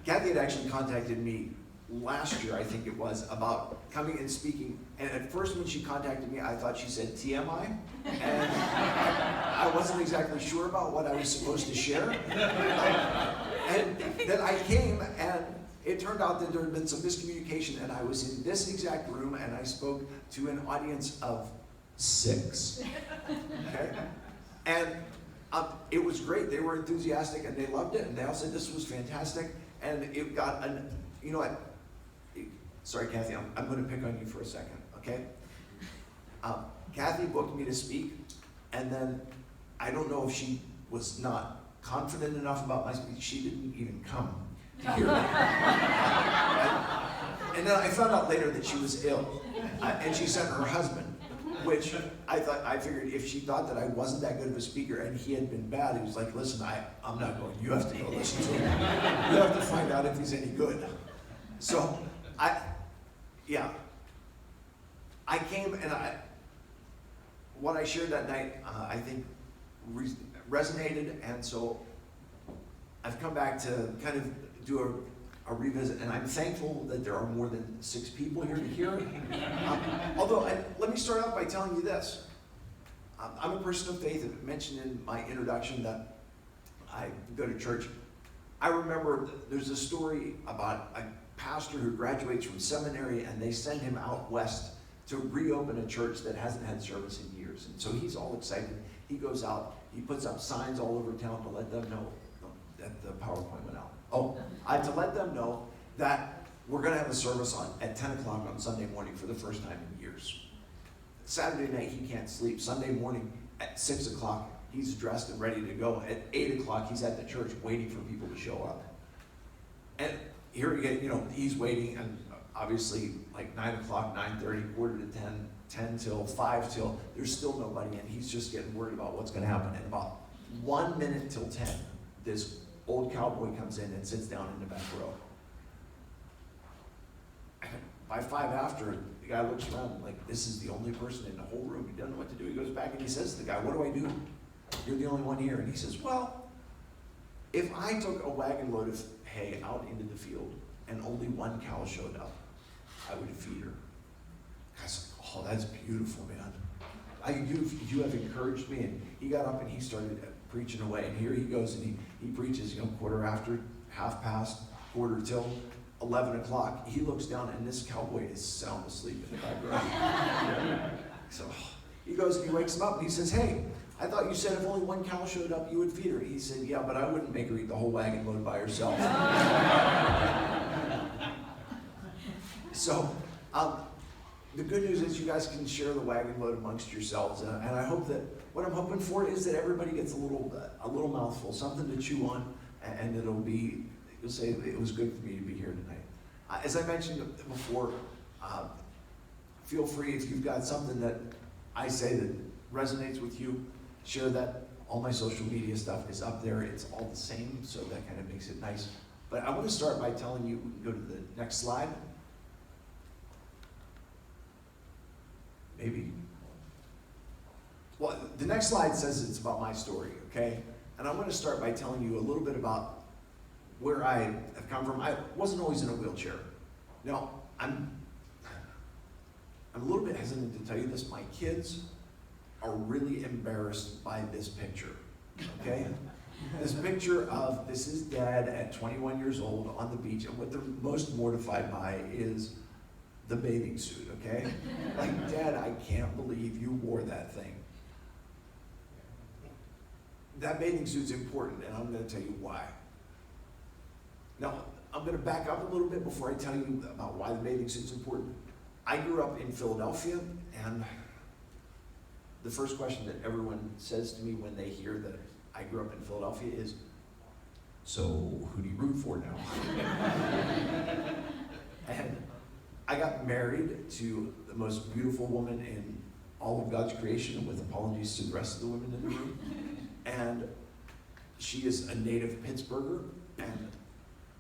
Kathy had actually contacted me last year, I think it was, about coming and speaking. And at first when she contacted me, I thought she said TMI. And I wasn't exactly sure about what I was supposed to share. And then I came, and it turned out that there had been some miscommunication, and I was in this exact room, and I spoke to an audience of 6. Okay? And it was great. They were enthusiastic, and they loved it, and they all said this was fantastic. And it got an, you know what? Sorry, Kathy, I'm going to pick on you for a second, okay? Kathy booked me to speak, and then I don't know if she was not confident enough about my speech. She didn't even come to hear me. And then I found out later that she was ill, and she sent her husband, which I figured if she thought that I wasn't that good of a speaker and he had been bad, he was like, listen, I'm not going. You have to go listen to him. You have to find out if he's any good. So I came, and what I shared that night, I think resonated, and so I've come back to kind of do a revisit, and I'm thankful that there are more than 6 people here to hear it. Although, let me start out by telling you this. I'm a person of faith. I mentioned in my introduction that I go to church. I remember there's a story about a pastor who graduates from seminary, and they send him out west to reopen a church that hasn't had service in years. And so he's all excited. He goes out, he puts up signs all over town to let them know that the PowerPoint went out. To let them know that we're going to have a service at 10 o'clock on Sunday morning for the first time in years. Saturday night, he can't sleep. Sunday morning at 6 o'clock, he's dressed and ready to go. At 8 o'clock, he's at the church waiting for people to show up. And here again, he's waiting, and obviously like 9 o'clock, 9:30, quarter to 10, 10 till 5 till, there's still nobody, and he's just getting worried about what's going to happen. And about 1 minute till 10, this old cowboy comes in and sits down in the back row. By 5 after, the guy looks around like, this is the only person in the whole room. He doesn't know what to do. He goes back and he says to the guy, what do I do? You're the only one here. And he says, well, if I took a wagon load of hay out into the field and only 1 cow showed up, I would feed her. The guy's like, oh, that's beautiful, man. You have encouraged me. And he got up and he started preaching away. And here he goes, and he preaches, quarter after, half past, quarter till 11 o'clock. He looks down, and this cowboy is sound asleep in the background. So he goes and he wakes him up, and he says, hey, I thought you said if only 1 cow showed up, you would feed her. He said, yeah, but I wouldn't make her eat the whole wagon load by herself. So the good news is you guys can share the wagon load amongst yourselves, and I hope that what I'm hoping for is that everybody gets a little mouthful, something to chew on, and you'll say it was good for me to be here tonight. As I mentioned before, feel free if you've got something that I say that resonates with you, share that. All my social media stuff is up there. It's all the same, so that kind of makes it nice. But I want to start by telling you, we can go to the next slide. Maybe. Well, the next slide says it's about my story, okay? And I'm going to start by telling you a little bit about where I have come from. I wasn't always in a wheelchair. Now, I'm a little bit hesitant to tell you this. My kids are really embarrassed by this picture, okay? This picture of, this is Dad at 21 years old on the beach, and what they're most mortified by is the bathing suit, okay? Like, Dad, I can't believe you wore that thing. That bathing suit's important, and I'm going to tell you why. Now, I'm going to back up a little bit before I tell you about why the bathing suit's important. I grew up in Philadelphia, and the first question that everyone says to me when they hear that I grew up in Philadelphia is, so who do you root for now? And I got married to the most beautiful woman in all of God's creation, with apologies to the rest of the women in the room. And she is a native Pittsburgher, and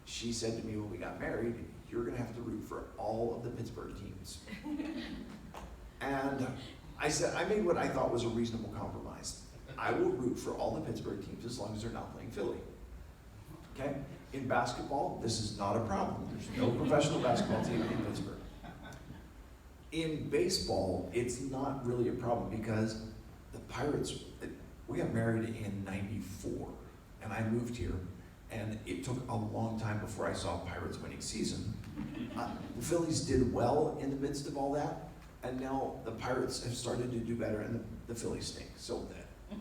she said to me when we got married, you're going to have to root for all of the Pittsburgh teams. And I said, I made what I thought was a reasonable compromise. I will root for all the Pittsburgh teams as long as they're not playing Philly. Okay? In basketball, this is not a problem. There's no professional basketball team in Pittsburgh. In baseball, it's not really a problem because the Pirates, we got married in '94, and I moved here, and it took a long time before I saw a Pirates winning season. The Phillies did well in the midst of all that, and now the Pirates have started to do better, and the Phillies stink. So that,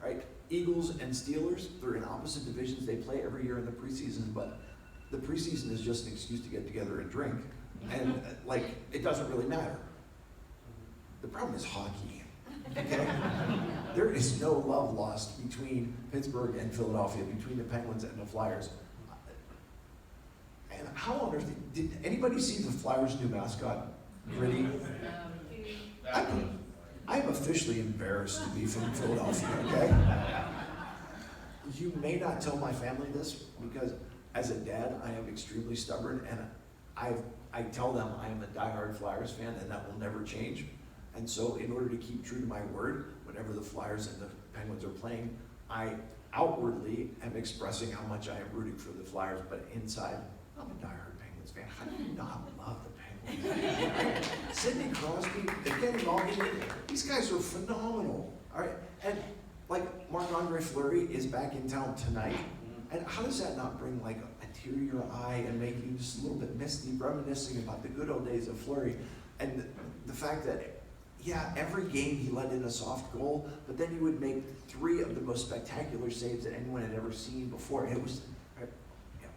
right? Eagles and Steelers, they're in opposite divisions. They play every year in the preseason, but the preseason is just an excuse to get together and drink. And like, it doesn't really matter. The problem is hockey, okay? There is no love lost between Pittsburgh and Philadelphia, between the Penguins and the Flyers. And how on earth, did anybody see the Flyers' new mascot, Gritty? I'm officially embarrassed to be from Philadelphia, okay? You may not tell my family this because as a dad, I am extremely stubborn, and I tell them I am a diehard Flyers fan and that will never change. And so in order to keep true to my word, whenever the Flyers and the Penguins are playing, I outwardly am expressing how much I am rooting for the Flyers, but inside, I'm a diehard Penguins fan. How do you not love the Penguins? Sidney Crosby, again, these guys are phenomenal. All right, and like Marc-Andre Fleury is back in town tonight, and how does that not bring like a tear to your eye and make you just a little bit misty, reminiscing about the good old days of Fleury, and the fact that, yeah, every game he let in a soft goal, but then he would make 3 of the most spectacular saves that anyone had ever seen before. It was, yeah,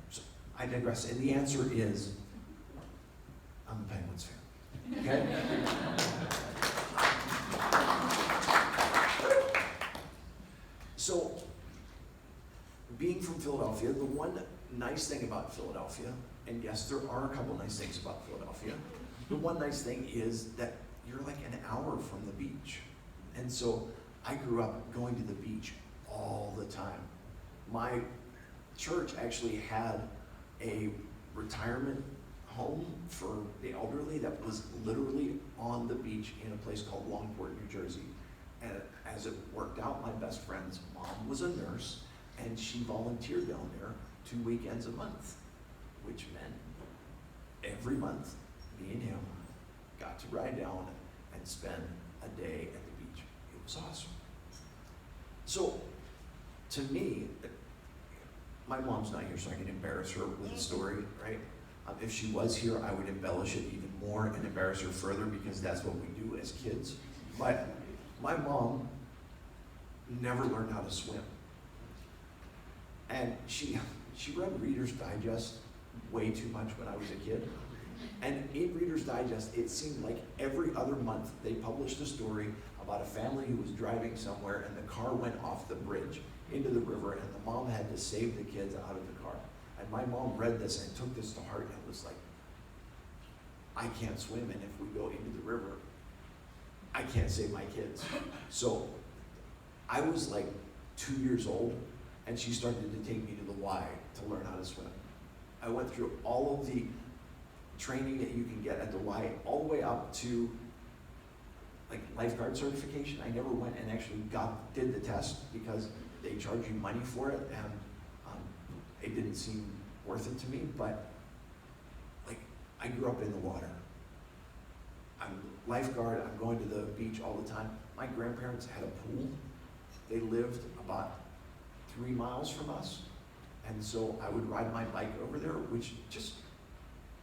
so I digress, and the answer is, I'm a Penguins fan, okay? So, being from Philadelphia, the one nice thing about Philadelphia, and yes, there are a couple nice things about Philadelphia, the one nice thing is that you're like an hour from the beach. And so I grew up going to the beach all the time. My church actually had a retirement home for the elderly that was literally on the beach in a place called Longport, New Jersey. And as it worked out, my best friend's mom was a nurse, and she volunteered down there 2 weekends a month, which meant every month, me and him got to ride down and spend a day at the beach. It was awesome. So, to me, my mom's not here, so I can embarrass her with a story, right? If she was here, I would embellish it even more and embarrass her further because that's what we do as kids. But my mom never learned how to swim. And she read Reader's Digest way too much when I was a kid. And in Reader's Digest, it seemed like every other month they published a story about a family who was driving somewhere and the car went off the bridge into the river and the mom had to save the kids out of the car. And my mom read this and took this to heart and was like, I can't swim, and if we go into the river, I can't save my kids. So I was like 2 years old and she started to take me to the Y to learn how to swim. I went through all of the training that you can get at the Y, all the way up to like lifeguard certification. I never went and actually did the test because they charge you money for it, and it didn't seem worth it to me. But like, I grew up in the water. I'm lifeguard, I'm going to the beach all the time. My grandparents had a pool. They lived about 3 miles from us. And so I would ride my bike over there, which just,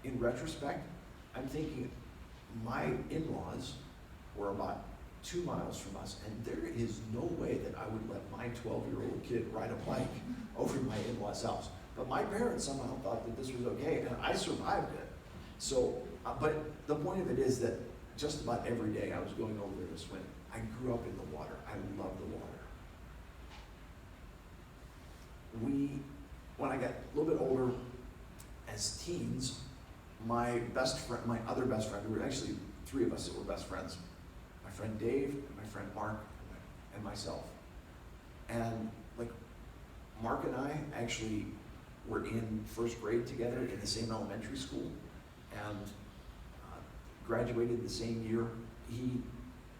in retrospect, I'm thinking my in-laws were about 2 miles from us, and there is no way that I would let my 12-year-old kid ride a bike over to my in-laws' house. But my parents somehow thought that this was okay, and I survived it. So, but the point of it is that just about every day I was going over there to swim. I grew up in the water. I love the water. When I got a little bit older, as teens, my other best friend, there were actually 3 of us that were best friends. My friend Dave, and my friend Mark, and myself. And like, Mark and I actually were in 1st grade together in the same elementary school, and graduated the same year. He,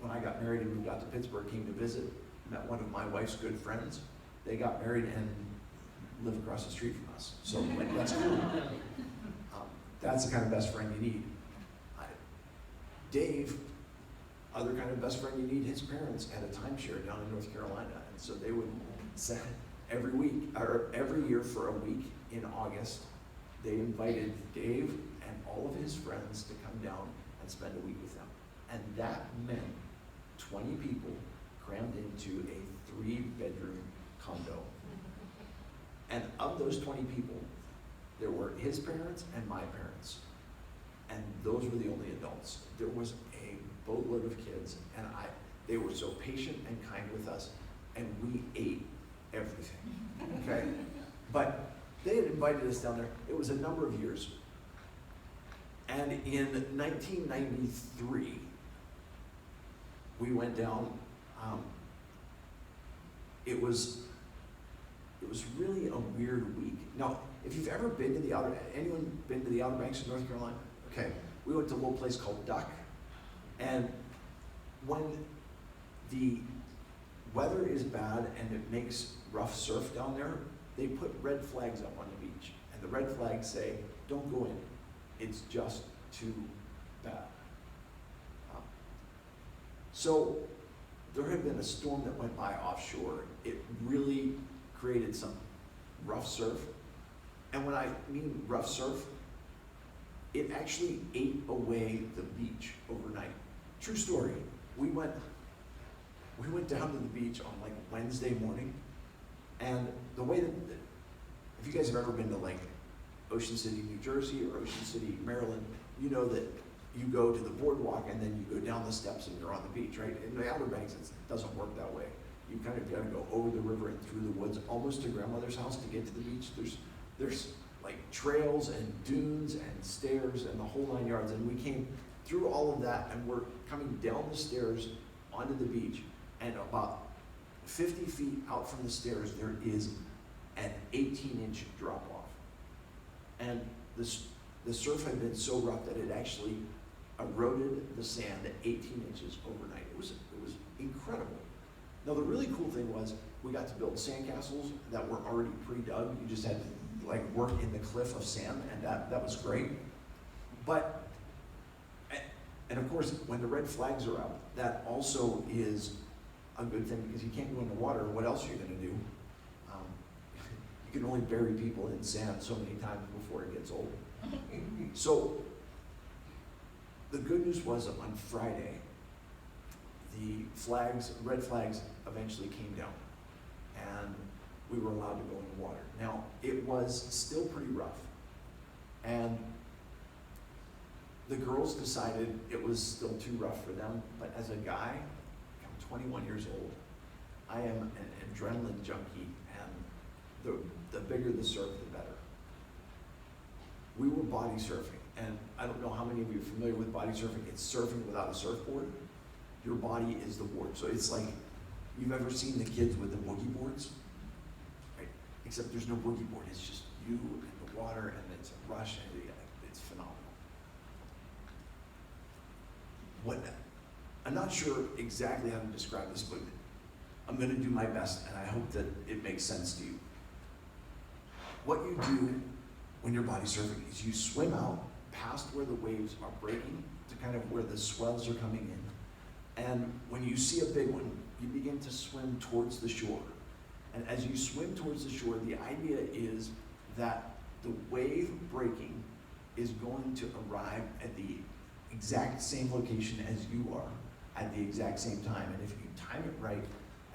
when I got married and moved out to Pittsburgh, came to visit, met one of my wife's good friends. They got married, and live across the street from us. So like, that's cool. That's the kind of best friend you need. Dave, other kind of best friend you need, his parents had a timeshare down in North Carolina. And so they would send every week, or every year for a week in August, they invited Dave and all of his friends to come down and spend a week with them. And that meant 20 people crammed into a 3-bedroom condo. And of those 20 people, there were his parents and my parents. And those were the only adults. There was a boatload of kids, and they were so patient and kind with us, and we ate everything, okay? But they had invited us down there. It was a number of years. And in 1993, we went down. It was really a weird week. Now, if you've ever been to anyone been to the Outer Banks of North Carolina? Okay, we went to a little place called Duck, and when the weather is bad and it makes rough surf down there, they put red flags up on the beach, and the red flags say, don't go in, it's just too bad. So there had been a storm that went by offshore. It really created some rough surf, and when I mean rough surf, it actually ate away the beach overnight. True story. We went down to the beach on like Wednesday morning, and the way that, if you guys have ever been to like Ocean City, New Jersey, or Ocean City, Maryland, you know that you go to the boardwalk and then you go down the steps and you're on the beach, right? In the Outer Banks, it doesn't work that way. You kind of gotta go over the river and through the woods, almost to grandmother's house to get to the beach. There's like trails and dunes and stairs and the whole 9 yards, and we came through all of that, and we're coming down the stairs onto the beach, and about 50 feet out from the stairs there is an 18-inch drop off, and the surf had been so rough that it actually eroded the sand 18 inches overnight. It was incredible. Now the really cool thing was we got to build sandcastles that were already pre-dug. You just had to like work in the cliff of sand, and that was great. But, and of course, when the red flags are up, that also is a good thing, because you can't go in the water. What else are you gonna do? You can only bury people in sand so many times before it gets old. So, the good news was that on Friday, the red flags eventually came down, and we were allowed to go in the water. Now, it was still pretty rough, and the girls decided it was still too rough for them, but as a guy, I'm 21 years old, I am an adrenaline junkie, and the bigger the surf, the better. We were body surfing, and I don't know how many of you are familiar with body surfing. It's surfing without a surfboard. Your body is the board. So it's like, you've ever seen the kids with the boogie boards? Right? Except there's no boogie board. It's just you and the water, and it's a rush, and it's phenomenal. I'm not sure exactly how to describe this, but I'm gonna do my best, and I hope that it makes sense to you. What you do when you're body surfing is you swim out past where the waves are breaking to kind of where the swells are coming in. And when you see a big one, you begin to swim towards the shore. And as you swim towards the shore, the idea is that the wave breaking is going to arrive at the exact same location as you are at the exact same time. And if you time it right,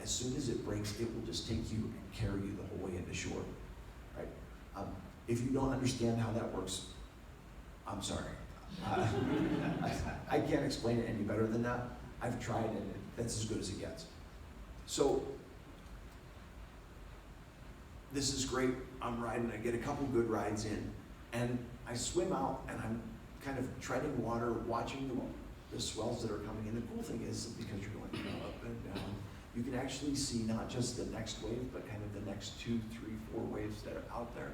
as soon as it breaks, it will just take you and carry you the whole way into shore, right? If you don't understand how that works, I'm sorry. I can't explain it any better than that. I've tried, and that's as good as it gets. So, this is great. I'm riding, I get a couple good rides in, and I swim out, and I'm kind of treading water, watching the swells that are coming in. The cool thing is, because you're going up and down, you can actually see not just the next wave, but kind of the next 2, 3, 4 waves that are out there.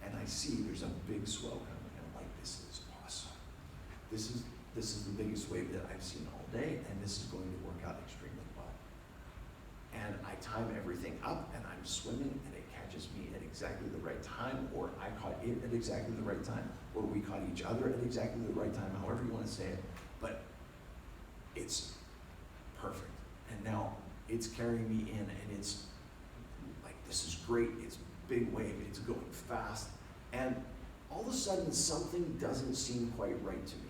And I see there's a big swell coming, and I'm like, this is awesome. This is the biggest wave that I've seen all day, and this is going to work out extremely well. and I time everything up, and I'm swimming, and it catches me at exactly the right time, or I caught it at exactly the right time, or we caught each other at exactly the right time, however you want to say it. But it's perfect. And now it's carrying me in, and it's like, this is great. It's big wave. It's going fast. And all of a sudden, something doesn't seem quite right to me.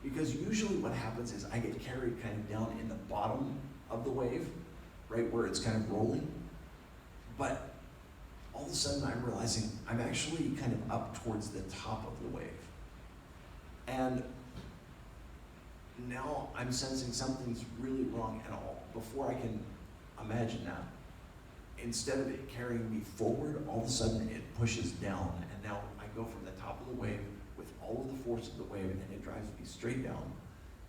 Because usually what happens is I get carried kind of down in the bottom of the wave, right, where it's kind of rolling. But all of a sudden I'm realizing I'm actually kind of up towards the top of the wave. And now I'm sensing something's really wrong, and before I can imagine that, instead of it carrying me forward, all of a sudden it pushes down, and now I go from the top of the wave with all of the force of the wave, and it drives me straight down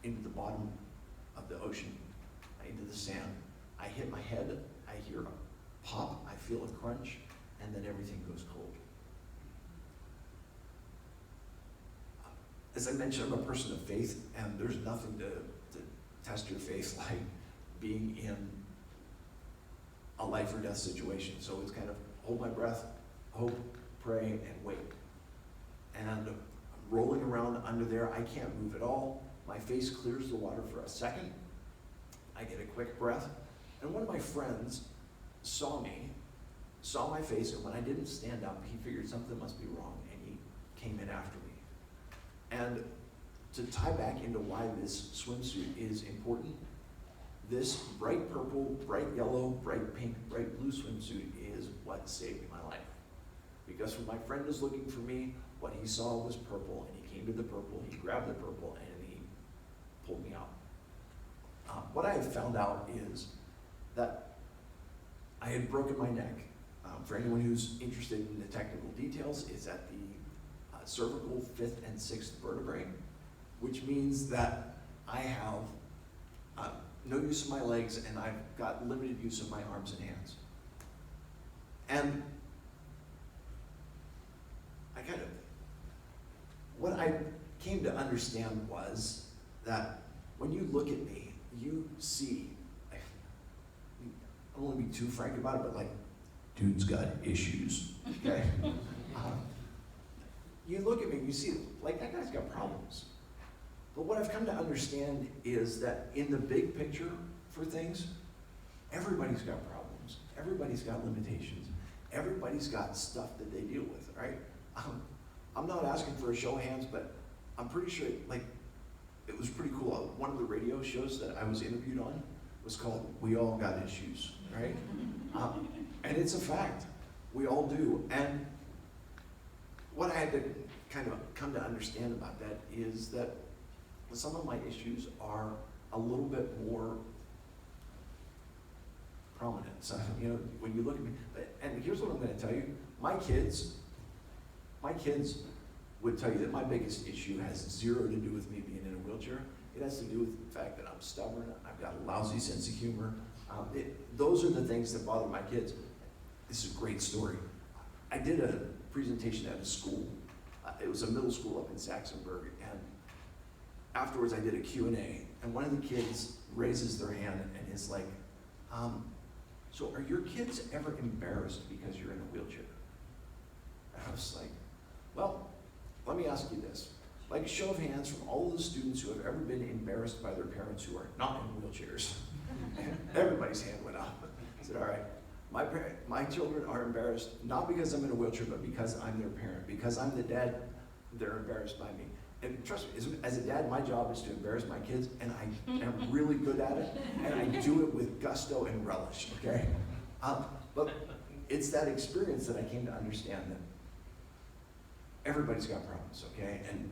into the bottom of the ocean, into the sand. I hit my head, I hear a pop, I feel a crunch, and then everything goes cold. As I mentioned, I'm a person of faith, and there's nothing to test your faith like being in a life or death situation. So it's kind of hold my breath, hope, pray, and wait. And I'm rolling around under there. I can't move at all. My face clears the water for a second. I get a quick breath. And one of my friends saw my face, and when I didn't stand up, he figured something must be wrong, and he came in after me. And to tie back into why this swimsuit is important, this bright purple, bright yellow, bright pink, bright blue swimsuit is what saved my life. Because when my friend was looking for me, what he saw was purple, and he came to the purple, he grabbed the purple, and he pulled me out. What I have found out is that I had broken my neck. For anyone who's interested in the technical details, it's at the cervical 5th and 6th vertebrae, which means that I have no use of my legs, and I've got limited use of my arms and hands. And what I came to understand was that when you look at me, you see, I don't want to be too frank about it, but like, dude's got issues, okay? You look at me and you see, like, that guy's got problems. But what I've come to understand is that in the big picture for things, everybody's got problems. Everybody's got limitations. Everybody's got stuff that they deal with, right? I'm not asking for a show of hands, but I'm pretty sure, like, it was pretty cool. One of the radio shows that I was interviewed on was called We All Got Issues, right? And it's a fact. We all do. And what I had to kind of come to understand about that is that some of my issues are a little bit more prominent. So, you know, when you look at me, and here's what I'm going to tell you. My kids would tell you that my biggest issue has zero to do with me being in a wheelchair. It has to do with the fact that I'm stubborn, I've got a lousy sense of humor. Those are the things that bother my kids. This is a great story. I did a presentation at a school. It was a middle school up in Saxonburg, and afterwards I did a Q&A, and one of the kids raises their hand and is like, so are your kids ever embarrassed because you're in a wheelchair? And I was like, well, let me ask you this. Like a show of hands from all of the students who have ever been embarrassed by their parents who are not in wheelchairs. Everybody's hand went up. I said, all right, my children are embarrassed, not because I'm in a wheelchair, but because I'm their parent. Because I'm the dad, they're embarrassed by me. And trust me, as a dad, my job is to embarrass my kids, and I am really good at it, and I do it with gusto and relish, okay? But it's that experience that I came to understand that everybody's got problems, okay? And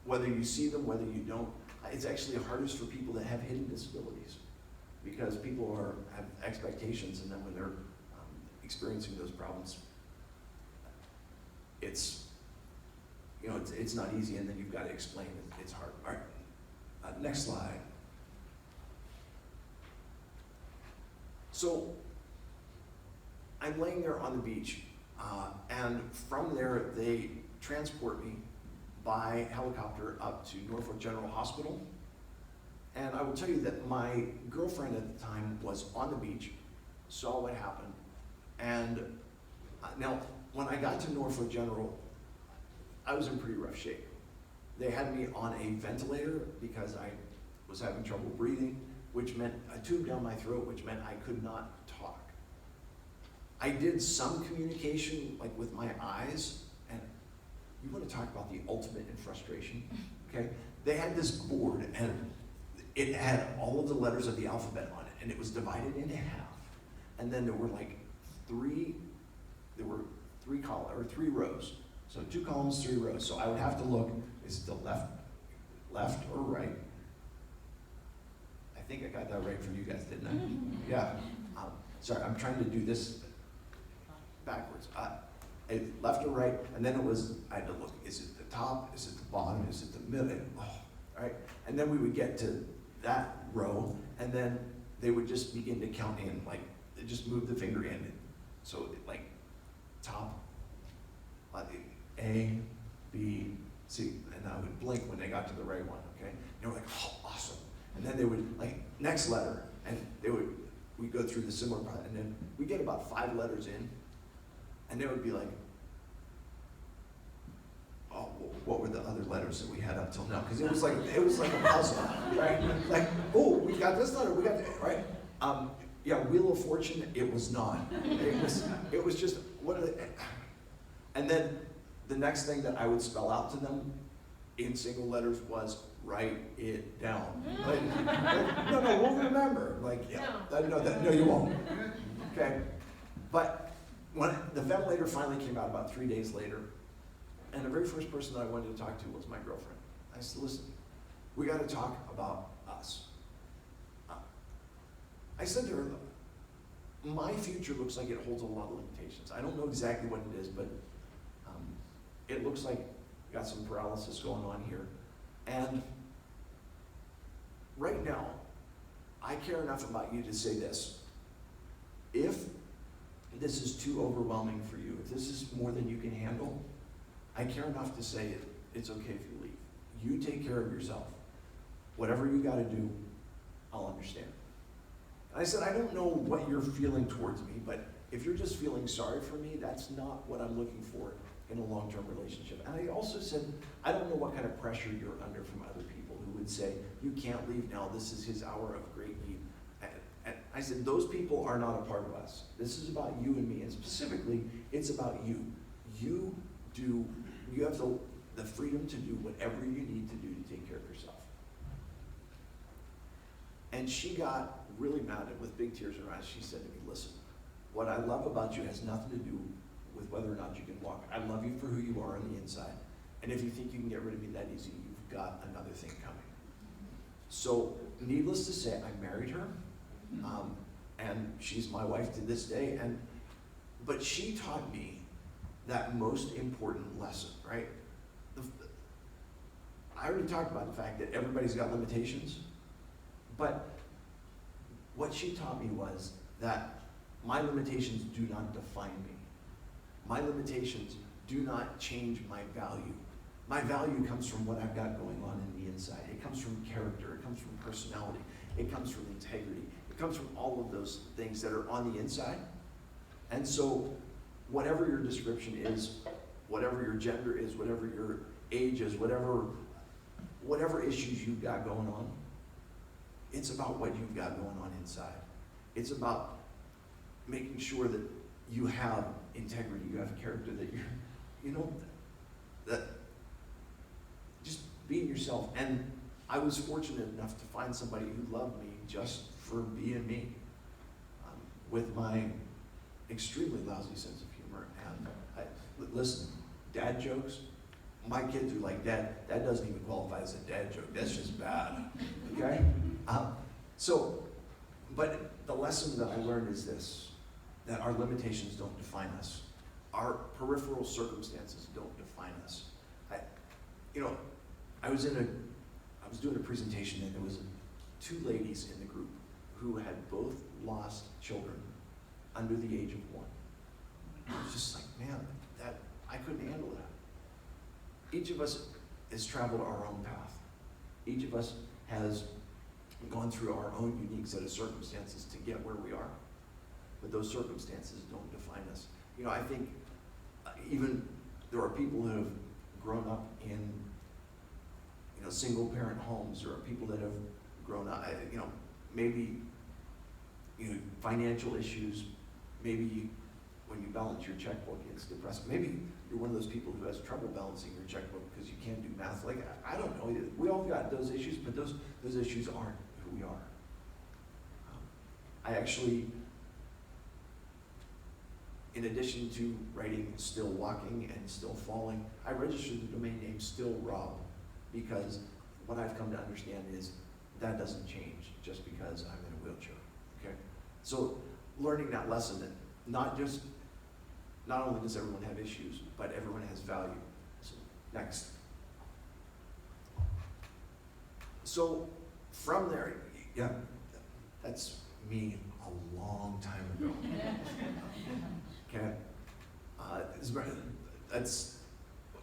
whether you see them, whether you don't, it's actually hardest for people that have hidden disabilities, because people have expectations, and then when they're experiencing those problems, it's not easy, and then you've got to explain it. It's hard. All right, next slide. So I'm laying there on the beach, and from there they transport me by helicopter up to Norfolk General Hospital. And I will tell you that my girlfriend at the time was on the beach saw what happened, and now when I got to Norfolk General, I was in pretty rough shape. They had me on a ventilator because I was having trouble breathing, which meant a tube down my throat, which meant I could not talk. I did some communication, like with my eyes, and you want to talk about the ultimate in frustration, okay? They had this board, and it had all of the letters of the alphabet on it, and it was divided into half. And then there were like three rows. So 2 columns, 3 rows. So I would have to look, is it the left or right? I think I got that right for you guys, didn't I? Yeah. Sorry, I'm trying to do this backwards. Left or right, and then I had to look, is it the top, is it the bottom, is it the middle? Right? And then we would get to that row, and then they would just begin to count in, like, they just moved the finger in. So like top, A, B, C, and I would blink when they got to the right one, okay? And they were like, oh, awesome. And then they would, like, next letter, and we'd go through the similar part, and then we'd get about 5 letters in, and they would be like, oh, what were the other letters that we had up till now? Because it was like a puzzle, right? Like, oh, we got this letter, we got that, right? Yeah, Wheel of Fortune, it was not. It was just, what are they? And then the next thing that I would spell out to them in single letters was, write it down. Like, no, we'll remember. Like, yeah, no, you won't. Okay? But when the ventilator finally came out about 3 days later, and the very first person that I wanted to talk to was my girlfriend. I said, listen, we got to talk about us. I said to her, my future looks like it holds a lot of limitations. I don't know exactly what it is, but it looks like we got some paralysis going on here. And right now, I care enough about you to say this. If this is too overwhelming for you, if this is more than you can handle, I care enough to say it's okay if you leave. You take care of yourself. Whatever you got to do, I'll understand. And I said, I don't know what you're feeling towards me, but if you're just feeling sorry for me, that's not what I'm looking for in a long-term relationship. And I also said, I don't know what kind of pressure you're under from other people who would say, you can't leave now, this is his hour of great need. And I said, those people are not a part of us. This is about you and me, and specifically, it's about you. You have the freedom to do whatever you need to do to take care of yourself. And she got really mad, and with big tears in her eyes, she said to me, listen, what I love about you has nothing to do with whether or not you can walk. I love you for who you are on the inside. And if you think you can get rid of me that easy, you've got another thing coming. So, needless to say, I married her, and she's my wife to this day. But she taught me that most important lesson, right? I already talked about the fact that everybody's got limitations, but what she taught me was that my limitations do not define me. My limitations do not change my value. My value comes from what I've got going on in the inside. It comes from character, it comes from personality, it comes from integrity, it comes from all of those things that are on the inside. And so, whatever your description is, whatever your gender is, whatever your age is, whatever issues you've got going on, it's about what you've got going on inside. It's about making sure that you have integrity, you have character, that that just being yourself. And I was fortunate enough to find somebody who loved me just for being me, with my extremely lousy sense of humor. And listen, dad jokes, my kids are like, that doesn't even qualify as a dad joke, that's just bad, okay? But the lesson that I learned is this, that our limitations don't define us. Our peripheral circumstances don't define us. I was doing a presentation, and there was 2 ladies in the group who had both lost children under the age of 1. I was just like, man, I couldn't handle that. Each of us has traveled our own path. Each of us has gone through our own unique set of circumstances to get where we are. but those circumstances don't define us. You know, I think even there are people who have grown up in, you know, single parent homes. There are people that have grown up, you know, maybe, you know, financial issues, maybe when you balance your checkbook, it's depressing. Maybe you're one of those people who has trouble balancing your checkbook because you can't do math. Like, I don't know. We all got those issues, but those issues aren't who we are. I actually, in addition to writing Still Walking and Still Falling, I registered the domain name Still Rob, because what I've come to understand is that doesn't change just because I'm in a wheelchair, okay? So learning that lesson that not only does everyone have issues, but everyone has value. So next. So from there, yeah, that's me a long time ago. Okay, that's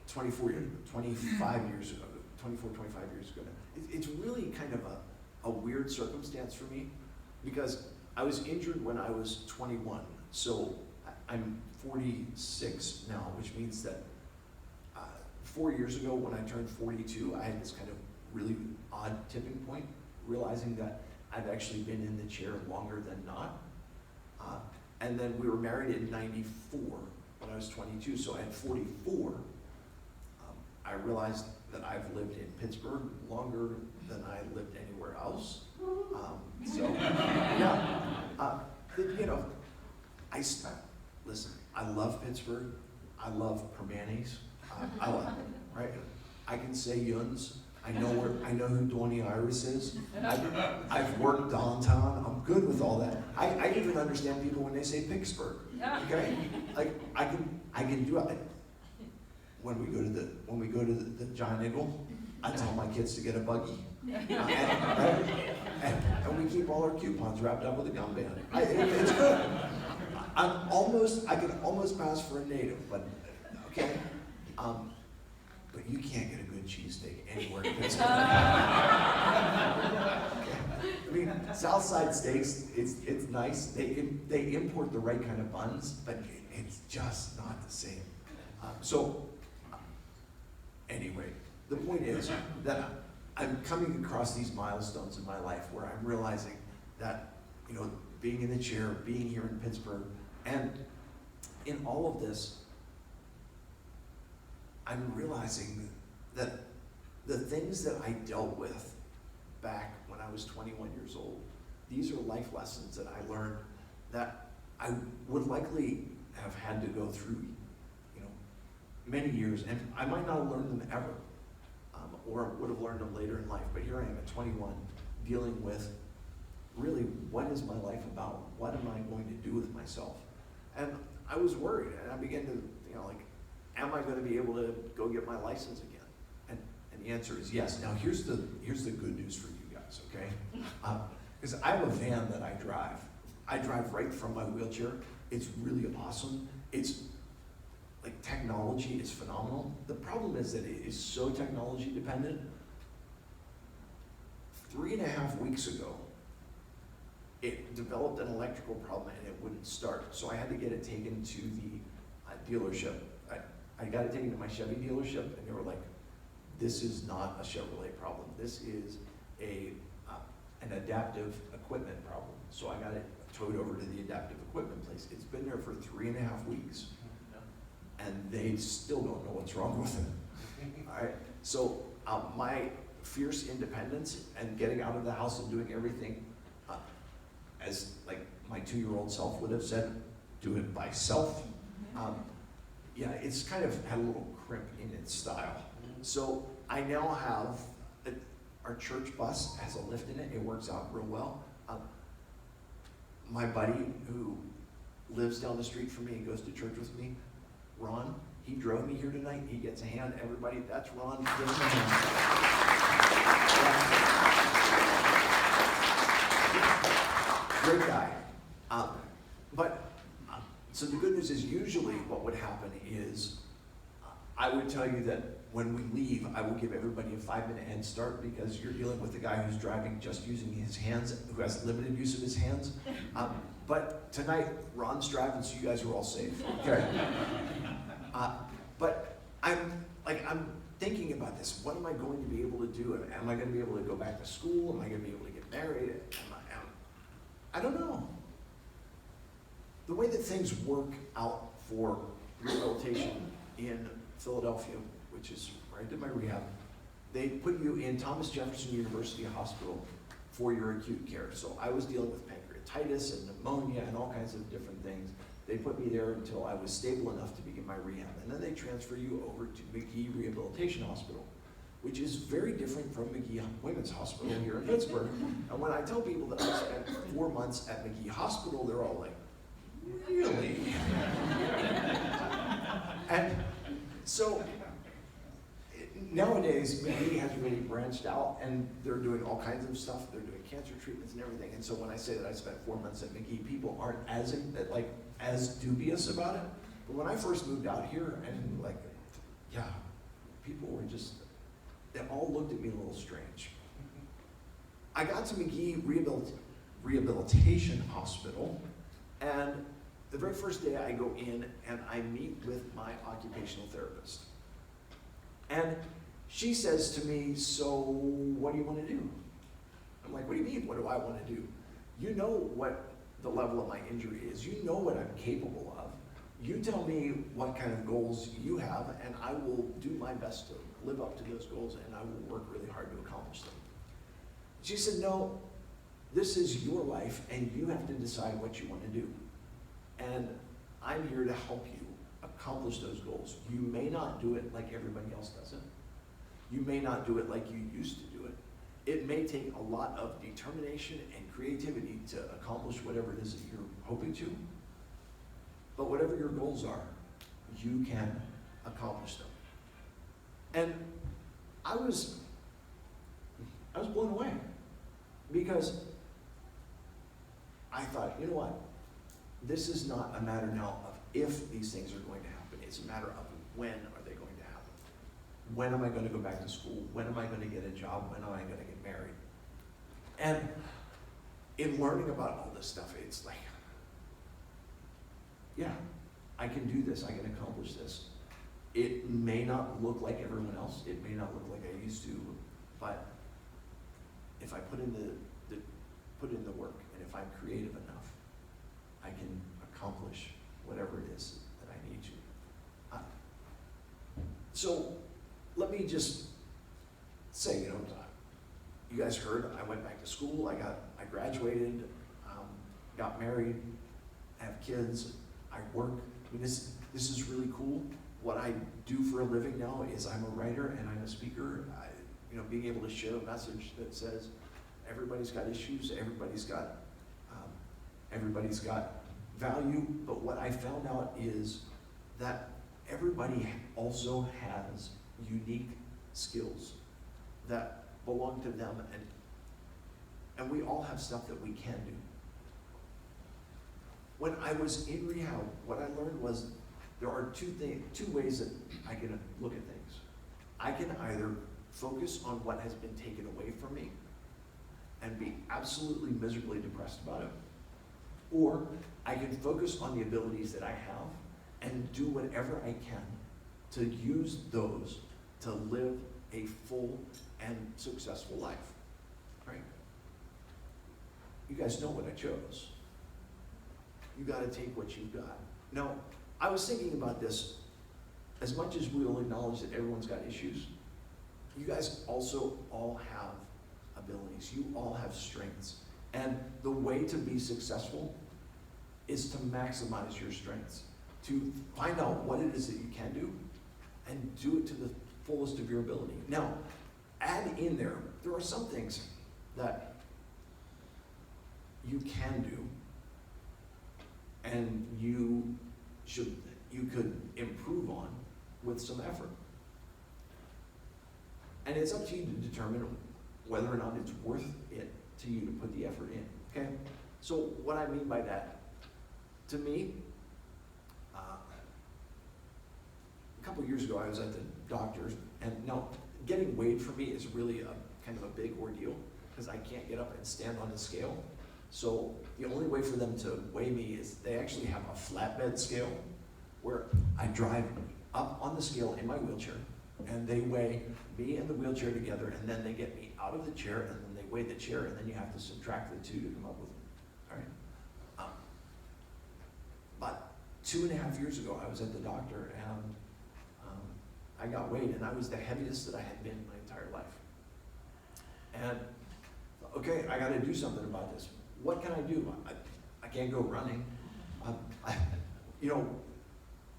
25 years ago, 25 years ago. It's really kind of a weird circumstance for me, because I was injured when I was 21, so I'm 46 now, which means that 4 years ago when I turned 42, I had this kind of really odd tipping point, realizing that I've actually been in the chair longer than not. And then we were married in 94 when I was 22, so at 44, I realized that I've lived in Pittsburgh longer than I lived anywhere else. So, yeah, you know, listen, I love Pittsburgh. I love Permanis. I love it, right? I can say Yuns. I know who Donnie Iris is. I've worked downtown. I'm good with all that. I even understand people when they say Pittsburgh. Okay, like I can do it. When we go to the John Eagle, I tell my kids to get a buggy, and we keep all our coupons wrapped up with a gum band. It's good. I can almost pass for a native, but okay. But you can't get a good cheesesteak anywhere in Pittsburgh. I mean, Southside steaks, it's nice. They import the right kind of buns, but it's just not the same. Anyway, the point is that I'm coming across these milestones in my life where I'm realizing that, you know, being in the chair, being here in Pittsburgh, and in all of this, I'm realizing that the things that I dealt with back when I was 21 years old, these are life lessons that I learned that I would likely have had to go through, you know, many years, and I might not have learned them ever, or would have learned them later in life, but here I am at 21, dealing with really, what is my life about? What am I going to do with myself? And I was worried, and I began to, you know, like, am I going to be able to go get my license again? And the answer is yes. Now here's the good news for you guys, okay? Because I have a van that I drive. I drive right from my wheelchair. It's really awesome. It's like, technology is phenomenal. The problem is that it is so technology dependent. 3.5 weeks ago, it developed an electrical problem and it wouldn't start. So I had to get it taken to the dealership. I got it taken to my Chevy dealership, and they were like, this is not a Chevrolet problem. This is an adaptive equipment problem. So I got it towed over to the adaptive equipment place. It's been there for 3.5 weeks, and they still don't know what's wrong with it. All right, so my fierce independence and getting out of the house and doing everything, as like my 2-year-old self would have said, do it by self. Yeah, it's kind of had a little crimp in its style. So I now have, our church bus has a lift in it. It works out real well. My buddy who lives down the street from me and goes to church with me, Ron, he drove me here tonight. He gets a hand. Everybody, that's Ron. Give him a hand. Great guy. So the good news is, usually what would happen is I would tell you that when we leave, I will give everybody a 5-minute head start, because you're dealing with a guy who's driving just using his hands, who has limited use of his hands. But tonight, Ron's driving, so you guys are all safe. Okay. But I'm thinking about this. What am I going to be able to do? Am I going to be able to go back to school? Am I going to be able to get married? I don't know. The way that things work out for rehabilitation in Philadelphia, which is right to my rehab, they put you in Thomas Jefferson University Hospital for your acute care. So I was dealing with pancreatitis and pneumonia and all kinds of different things. They put me there until I was stable enough to begin my rehab. And then they transfer you over to McGee Rehabilitation Hospital, which is very different from McGee Women's Hospital here in Pittsburgh. And when I tell people that I spent 4 months at McGee Hospital, they're all like, really? And so nowadays, McGee has really branched out, and they're doing all kinds of stuff. They're doing cancer treatments and everything. And so when I say that I spent 4 months at McGee, people aren't as dubious about it. But when I first moved out here, and people were just, they all looked at me a little strange. I got to McGee Rehabilitation Hospital, and the very first day I go in and I meet with my occupational therapist. And she says to me, so what do you want to do? I'm like, what do you mean, what do I want to do? You know what the level of my injury is. You know what I'm capable of. You tell me what kind of goals you have, and I will do my best to live up to those goals, and I will work really hard to accomplish them. She said, no, this is your life, and you have to decide what you want to do. And I'm here to help you accomplish those goals. You may not do it like everybody else does it. You may not do it like you used to do it. It may take a lot of determination and creativity to accomplish whatever it is that you're hoping to. But whatever your goals are, you can accomplish them. And I was blown away, because I thought, you know what? This is not a matter now of if these things are going to happen. It's a matter of when are they going to happen. When am I going to go back to school? When am I going to get a job? When am I going to get married? And in learning about all this stuff, it's like, yeah, I can do this. I can accomplish this. It may not look like everyone else. It may not look like I used to, but if I put in the work, and if I'm creative enough, I can accomplish whatever it is that I need to. So let me just say, you guys heard I went back to school. I graduated, got married, have kids. I work. I mean, this is really cool. What I do for a living now is I'm a writer and I'm a speaker. Being able to share a message that says everybody's got issues, everybody's got value, but what I found out is that everybody also has unique skills that belong to them, and we all have stuff that we can do. When I was in rehab, what I learned was there are two ways that I can look at things. I can either focus on what has been taken away from me and be absolutely miserably depressed about it, or I can focus on the abilities that I have and do whatever I can to use those to live a full and successful life, right? You guys know what I chose. You got to take what you've got. Now, I was thinking about this. As much as we will acknowledge that everyone's got issues, you guys also all have abilities. You all have strengths. And the way to be successful is to maximize your strengths, to find out what it is that you can do and do it to the fullest of your ability. Now, add in there are some things that you can do and you could improve on with some effort. And it's up to you to determine whether or not it's worth it to you to put the effort in, okay? So what I mean by that, to me, a couple years ago I was at the doctor's, and now getting weighed for me is really a kind of a big ordeal because I can't get up and stand on a scale. So the only way for them to weigh me is they actually have a flatbed scale where I drive up on the scale in my wheelchair, and they weigh me and the wheelchair together, and then they get me out of the chair, and then they weigh the chair, and then you have to subtract the two to come up with, all right? About 2.5 years ago, I was at the doctor, and I got weighed, and I was the heaviest that I had been in my entire life. And, okay, I gotta do something about this. What can I do? I can't go running. You know,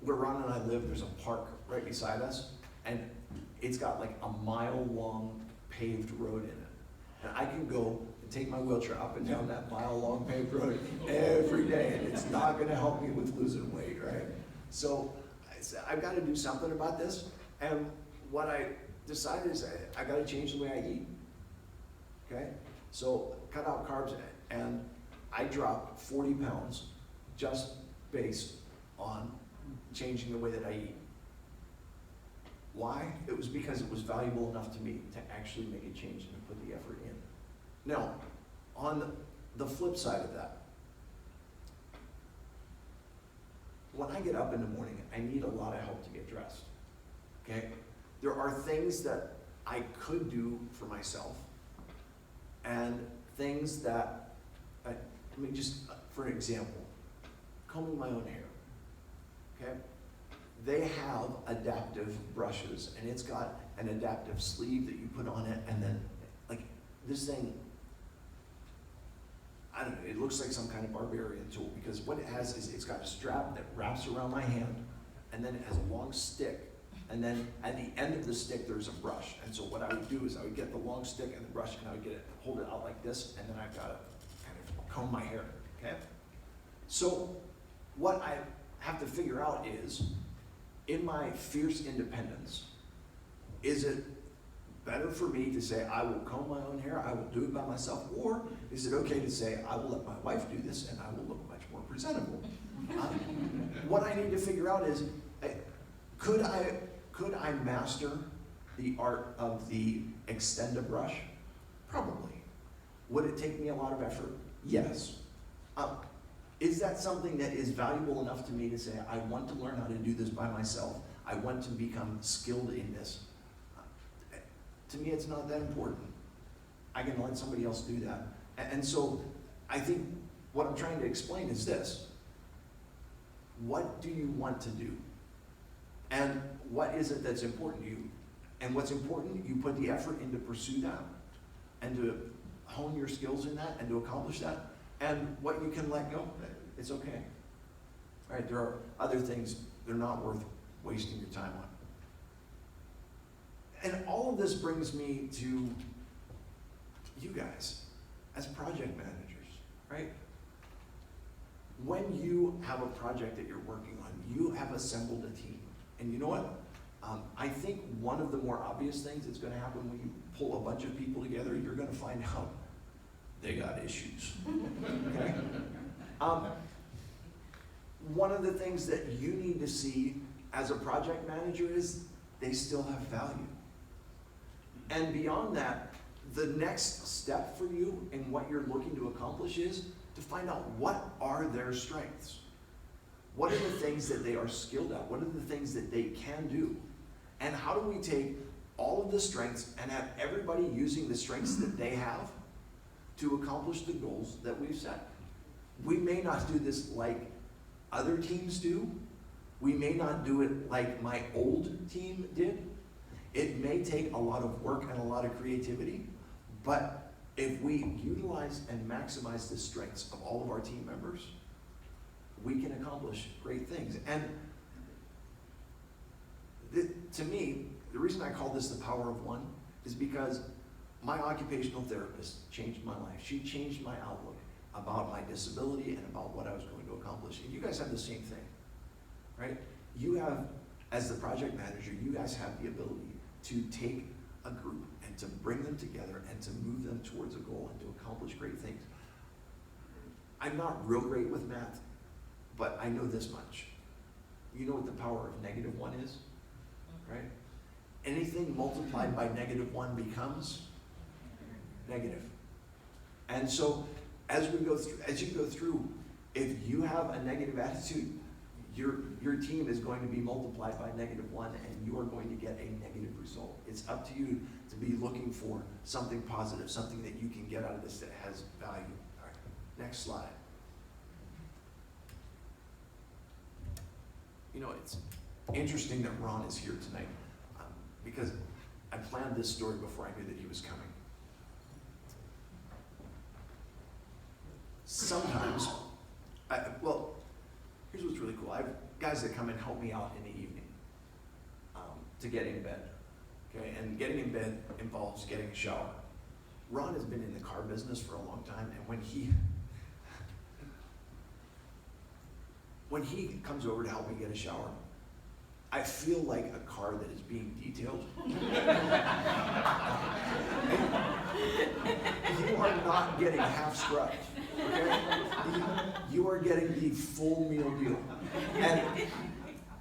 where Ron and I live, there's a park right beside us, and it's got like a mile-long paved road in it. And I can go and take my wheelchair up and down that mile-long paved road every day, and it's not gonna help me with losing weight, right? So I said, I've gotta do something about this, and what I decided is I gotta change the way I eat, okay? So cut out carbs, and I dropped 40 pounds just based on changing the way that I eat. Why? It was because it was valuable enough to me to actually make a change and put the effort in. Now, on the flip side of that, when I get up in the morning, I need a lot of help to get dressed, okay? There are things that I could do for myself, and things that, let me just, for an example, combing my own hair, okay? They have adaptive brushes, and it's got an adaptive sleeve that you put on it, and then, like, this thing, I don't know, it looks like some kind of barbarian tool, because what it has is it's got a strap that wraps around my hand, and then it has a long stick, and then at the end of the stick there's a brush. And so what I would do is I would get the long stick and the brush, and I would hold it out like this, and then I've got to kind of comb my hair, okay? So what I have to figure out is, in my fierce independence, is it better for me to say I will comb my own hair, I will do it by myself, or is it okay to say I will let my wife do this and I will look much more presentable? What I need to figure out is, could I master the art of the extend-a-brush? Probably. Would it take me a lot of effort? Yes. Is that something that is valuable enough to me to say, I want to learn how to do this by myself, I want to become skilled in this? To me, it's not that important. I can let somebody else do that. And so I think what I'm trying to explain is this. What do you want to do? And what is it that's important to you? And what's important, you put the effort in to pursue that, and to hone your skills in that, and to accomplish that. And what you can let go, it's okay. All right, there are other things that are not worth wasting your time on. And all of this brings me to you guys as project managers, right? When you have a project that you're working on, you have assembled a team. And you know what? I think one of the more obvious things that's going to happen when you pull a bunch of people together, you're going to find out they got issues. Okay? One of the things that you need to see as a project manager is they still have value. And beyond that, the next step for you in what you're looking to accomplish is to find out what are their strengths. What are the things that they are skilled at? What are the things that they can do? And how do we take all of the strengths and have everybody using the strengths that they have to accomplish the goals that we've set? We may not do this like other teams do. We may not do it like my old team did. It may take a lot of work and a lot of creativity, but if we utilize and maximize the strengths of all of our team members, we can accomplish great things. And to me, the reason I call this the power of one is because my occupational therapist changed my life. She changed my outlook about my disability and about what I was going to accomplish. And you guys have the same thing, right? You have, as the project manager, you guys have the ability to take a group and to bring them together and to move them towards a goal and to accomplish great things. I'm not real great with math, but I know this much. You know what the power of -1 is, right? Anything multiplied by -1 becomes negative. And so as you go through, if you have a negative attitude, your team is going to be multiplied by -1, and you are going to get a negative result. It's up to you to be looking for something positive, something that you can get out of this that has value. All right, next slide. You know, it's interesting that Ron is here tonight because I planned this story before I knew that he was coming. Sometimes, well, here's what's really cool. I have guys that come and help me out in the evening to get in bed. Okay, and getting in bed involves getting a shower. Ron has been in the car business for a long time, and when he comes over to help me get a shower, I feel like a car that is being detailed. You are not getting half scrubbed, okay? You are getting the full meal deal.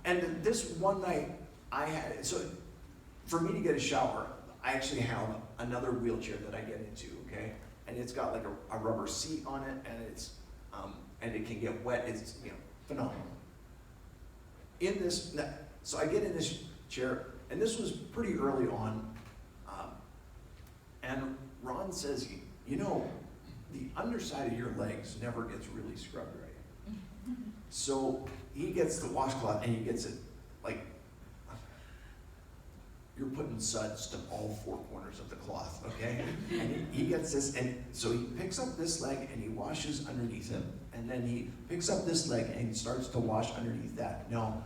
And this one night, so for me to get a shower, I actually have another wheelchair that I get into, okay? And it's got like a rubber seat on it, and and it can get wet. It's, phenomenal. So I get in this chair, and this was pretty early on, and Ron says, the underside of your legs never gets really scrubbed right. So he gets the washcloth, and he gets it like, you're putting suds to all four corners of the cloth, okay? And he gets this, and so he picks up this leg, and he washes underneath him, and then he picks up this leg, and he starts to wash underneath that. Now,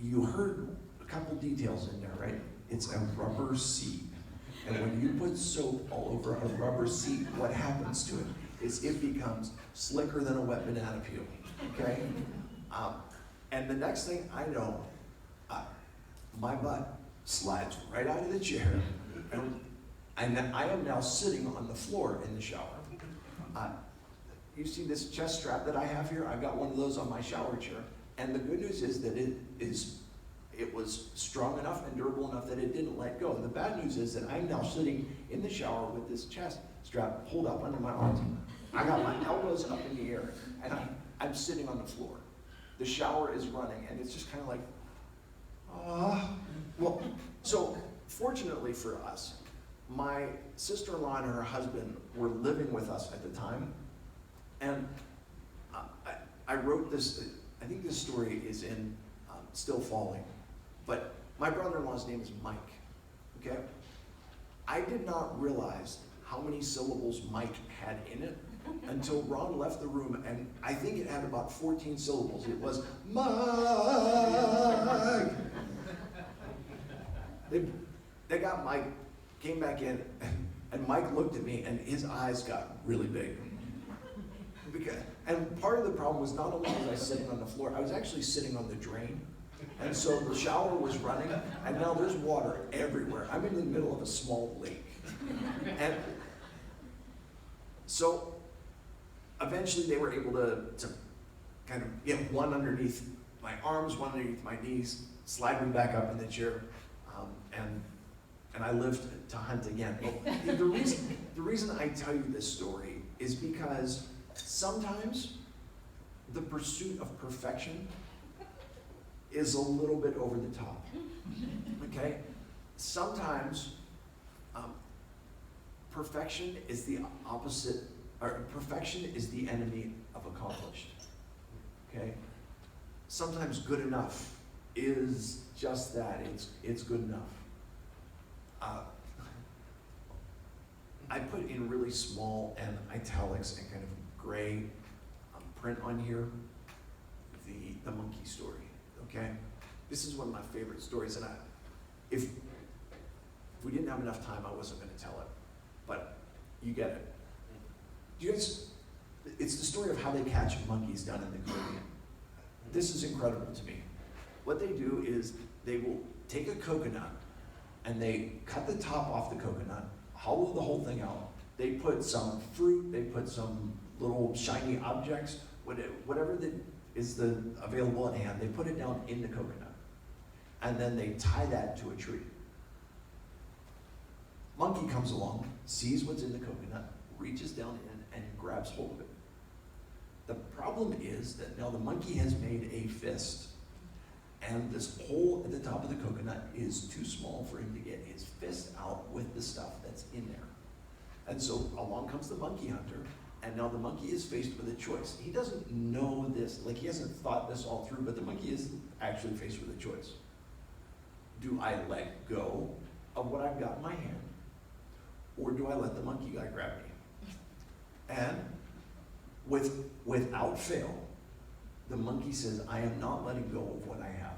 you heard a couple details in there, right? It's a rubber seat. And when you put soap all over a rubber seat, what happens to it is it becomes slicker than a wet banana peel, okay? And the next thing I know, my butt slides right out of the chair, and I am now sitting on the floor in the shower. You see this chest strap that I have here? I've got one of those on my shower chair. And the good news is that it was strong enough and durable enough that it didn't let go. The bad news is that I'm now sitting in the shower with this chest strap pulled up under my arms. I got my elbows up in the air, and I'm sitting on the floor. The shower is running, and it's just kind of like, well, so fortunately for us, my sister-in-law and her husband were living with us at the time, and I wrote this. I think this story is in Still Falling, but my brother-in-law's name is Mike, okay? I did not realize how many syllables Mike had in it until Ron left the room, and I think it had about 14 syllables. It was, Mike! They got Mike, came back in, and Mike looked at me, and his eyes got really big. And part of the problem was not only was I sitting on the floor, I was actually sitting on the drain. And so the shower was running, and now there's water everywhere. I'm in the middle of a small lake. And so eventually they were able to kind of get one underneath my arms, one underneath my knees, slide me back up in the chair, and I lived to hunt again. But the reason I tell you this story is because sometimes the pursuit of perfection is a little bit over the top, okay? Sometimes perfection is the opposite, or perfection is the enemy of accomplished, okay? Sometimes good enough is just that, it's good enough. I put in really small and italics and kind of gray print on here the monkey story, okay? This is one of my favorite stories, and if we didn't have enough time, I wasn't going to tell it, but you get it. Do you guys, it's the story of how they catch monkeys down in the Caribbean. This is incredible to me. What they do is they will take a coconut and they cut the top off the coconut, hollow the whole thing out. They put some fruit, they put some little shiny objects, whatever is available at hand, they put it down in the coconut. And then they tie that to a tree. Monkey comes along, sees what's in the coconut, reaches down in and grabs hold of it. The problem is that now the monkey has made a fist, and this hole at the top of the coconut is too small for him to get his fist out with the stuff that's in there. And so along comes the monkey hunter, and now the monkey is faced with a choice. He doesn't know this, like he hasn't thought this all through, but the monkey is actually faced with a choice. Do I let go of what I've got in my hand, or do I let the monkey guy grab me? And without fail, the monkey says, I am not letting go of what I have.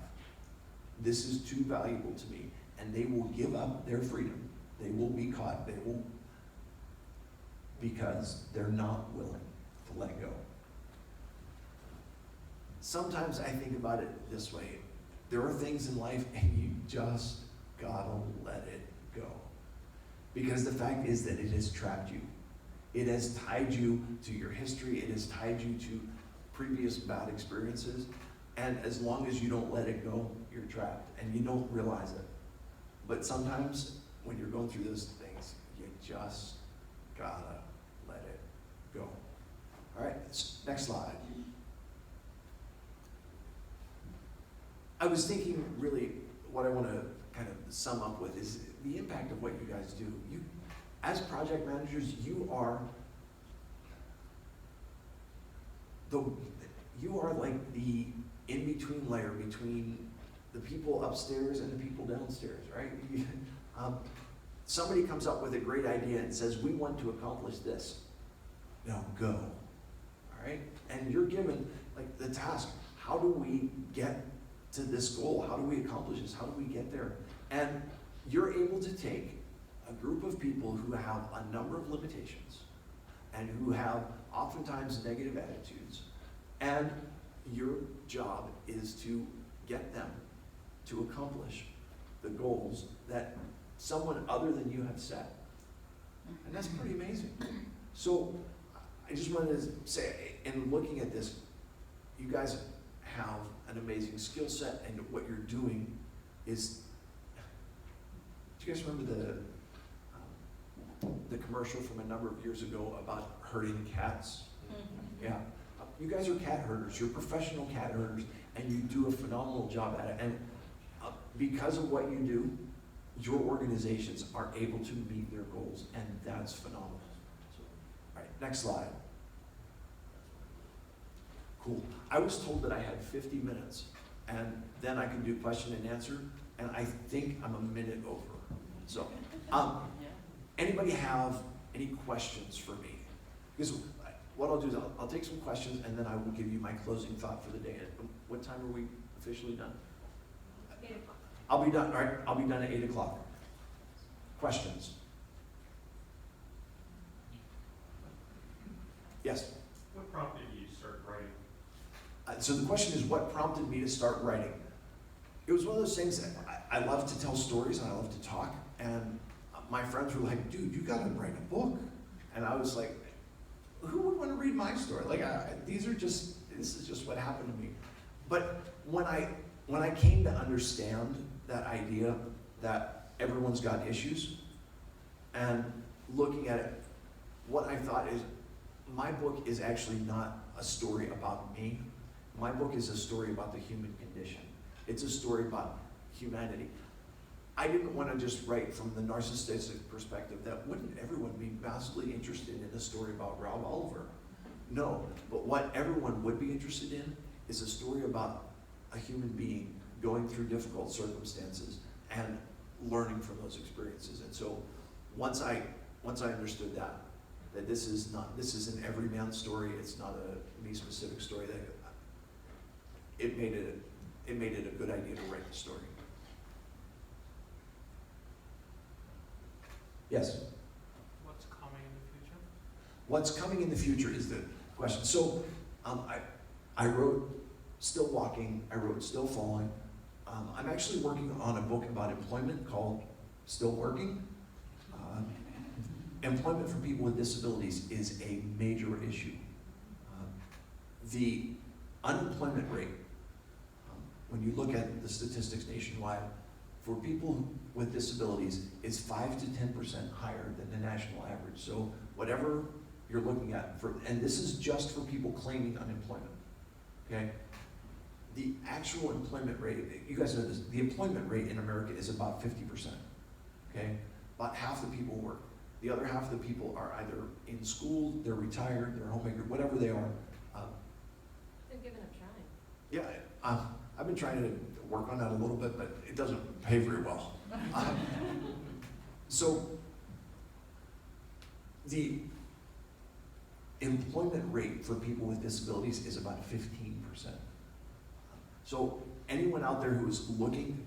This is too valuable to me. And they will give up their freedom. They will be caught. They will, because they're not willing to let go. Sometimes I think about it this way. There are things in life and you just gotta let it go. Because the fact is that it has trapped you. It has tied you to your history. It has tied you to previous bad experiences. And as long as you don't let it go, you're trapped and you don't realize it. But sometimes when you're going through those things, you just gotta let it go. All right, next slide. I was thinking really what I want to kind of sum up with is the impact of what you guys do. You, as project managers, you are like the in-between layer between the people upstairs and the people downstairs, right? Somebody comes up with a great idea and says, we want to accomplish this. Now go, all right? And you're given like the task, how do we get to this goal? How do we accomplish this? How do we get there? And you're able to take a group of people who have a number of limitations and who have oftentimes negative attitudes, and your job is to get them to accomplish the goals that someone other than you have set. And that's pretty amazing. So I just wanted to say, in looking at this, you guys have an amazing skill set, and what you're doing is, do you guys remember the commercial from a number of years ago about herding cats? Mm-hmm. Yeah. You guys are cat herders. You're professional cat herders, and you do a phenomenal job at it. And because of what you do, your organizations are able to meet their goals, and that's phenomenal. So, all right, next slide. Cool. I was told that I had 50 minutes, and then I could do question and answer, and I think I'm a minute over. So, anybody have any questions for me? Because what I'll do is I'll take some questions, and then I will give you my closing thought for the day. What time are we officially done? 8 o'clock. I'll be done, all right, I'll be done at 8 o'clock. Questions? Yes? What prompted you to start writing? So the question is, what prompted me to start writing? It was one of those things that I love to tell stories and I love to talk, and my friends were like, dude, you gotta write a book. And I was like, who would want to read my story? Like, this is just what happened to me. But when I came to understand that idea that everyone's got issues, and looking at it, what I thought is, my book is actually not a story about me. My book is a story about the human condition. It's a story about humanity. I didn't want to just write from the narcissistic perspective that wouldn't everyone be massively interested in a story about Rob Oliver? No, but what everyone would be interested in is a story about a human being going through difficult circumstances and learning from those experiences. And so once I understood that this is an everyman story, it's not a me-specific story, that it made it a good idea to write the story. Yes? What's coming in the future? What's coming in the future is the question. So I wrote Still Walking, I wrote Still Falling. I'm actually working on a book about employment called Still Working. Employment for people with disabilities is a major issue. The unemployment rate, when you look at the statistics nationwide, for people with disabilities is 5 to 10% higher than the national average. So whatever you're looking at and this is just for people claiming unemployment, okay? The actual employment rate, you guys know this, the employment rate in America is about 50%, okay? About half the people work. The other half of the people are either in school, they're retired, they're homemaker, whatever they are. They've given up trying. Yeah, I've been trying to work on that a little bit, but it doesn't pay very well. So the employment rate for people with disabilities is about 15%. So anyone out there who is looking,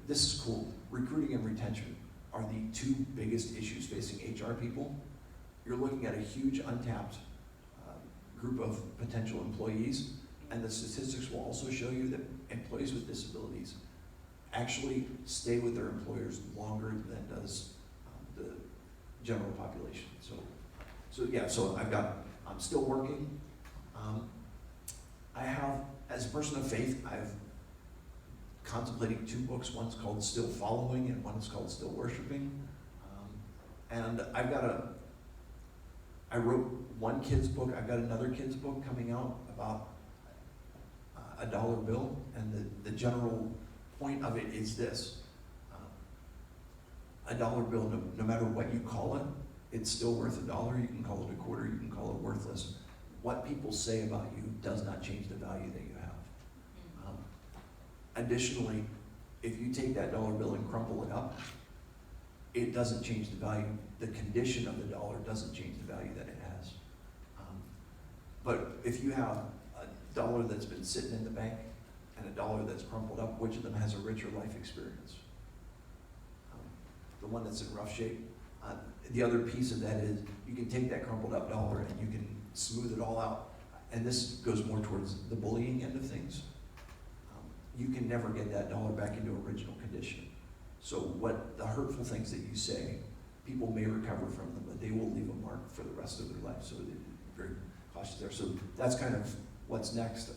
this is cool, recruiting and retention are the two biggest issues facing HR people. You're looking at a huge untapped group of potential employees, and the statistics will also show you that employees with disabilities actually stay with their employers longer than does the general population. So I'm still working. I have, as a person of faith, I've contemplating 2 books. One's called Still Following and one is called Still Worshiping. And I wrote one kid's book. I've got another kid's book coming out about a dollar bill, and the general point of it is this. A dollar bill, no matter what you call it, it's still worth $1. You can call it a quarter, you can call it worthless. What people say about you does not change the value that you have. Additionally, if you take that dollar bill and crumple it up, it doesn't change the value. The condition of the dollar doesn't change the value that it has. But if you have a dollar that's been sitting in the bank and a dollar that's crumpled up, which of them has a richer life experience? The one that's in rough shape. The other piece of that is you can take that crumpled up dollar and you can smooth it all out. And this goes more towards the bullying end of things. You can never get that dollar back into original condition. So what the hurtful things that you say, people may recover from them, but they will leave a mark for the rest of their life. So they're very cautious there. So that's kind of what's next,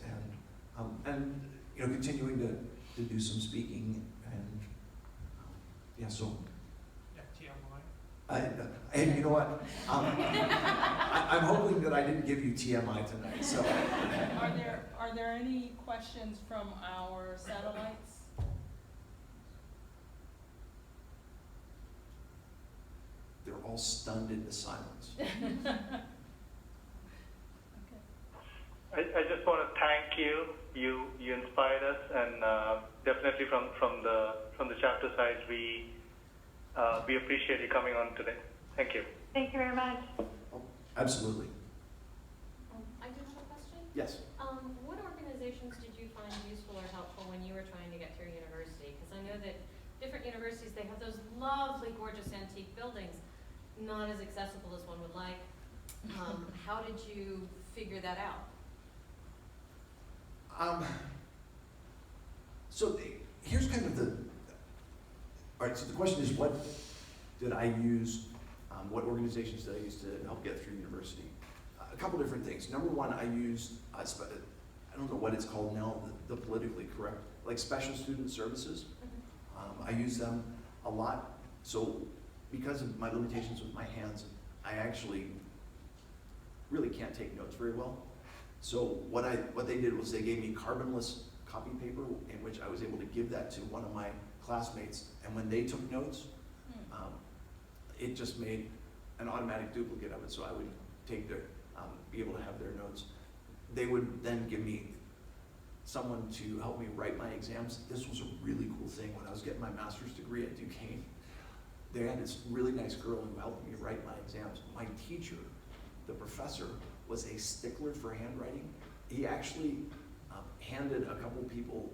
and continuing to do some speaking, and yeah. So TMI. and you know what? I'm hoping that I didn't give you TMI tonight. So Are there any questions from our satellites? they're all stunned into silence. I just want to thank you. You inspired us, and definitely from the chapter side, we appreciate you coming on today. Thank you. Thank you very much. Oh, absolutely. I do have a question. Yes. What organizations did you find useful or helpful when you were trying to get through university? Because I know that different universities, they have those lovely, gorgeous antique buildings, not as accessible as one would like. How did you figure that out? Here's kind of all right, so the question is, what did I use, what organizations did I use to help get through university? A couple different things. Number one, I used, I don't know what it's called now, the politically correct, like special student services. I use them a lot. So because of my limitations with my hands, I actually really can't take notes very well. So what they did was they gave me carbonless copy paper in which I was able to give that to one of my classmates, and when they took notes, it just made an automatic duplicate of it, so I would take be able to have their notes. They would then give me someone to help me write my exams. This was a really cool thing when I was getting my master's degree at Duquesne. They had this really nice girl who helped me write my exams. My teacher, the professor, was a stickler for handwriting. He actually handed a couple people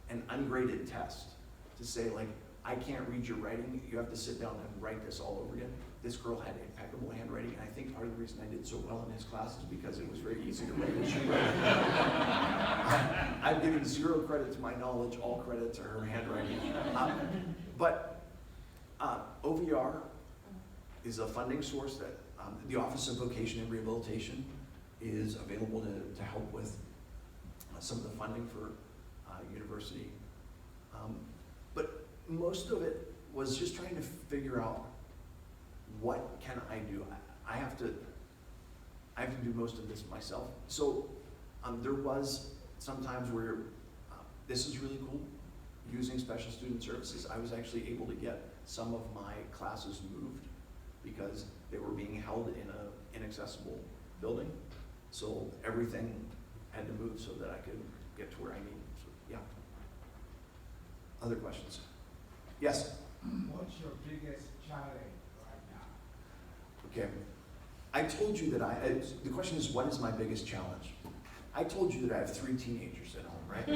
an ungraded test to say, like, I can't read your writing, you have to sit down and write this all over again. This girl had impeccable handwriting, and I think part of the reason I did so well in his class is because it was very easy to write what she wrote. I'm giving 0 credit to my knowledge, all credit to her handwriting. But OVR is a funding source that the Office of Vocation and Rehabilitation is available to help with some of the funding for university. But most of it was just trying to figure out, what can I do? I have to do most of this myself. So there was some times where this is really cool, using special student services. I was actually able to get some of my classes moved because they were being held in an inaccessible building. So everything had to move so that I could get to where I needed. So, yeah. Other questions? Yes? What's your biggest challenge right now? Okay. I told you that the question is, what is my biggest challenge? I told you that I have 3 teenagers at home, right?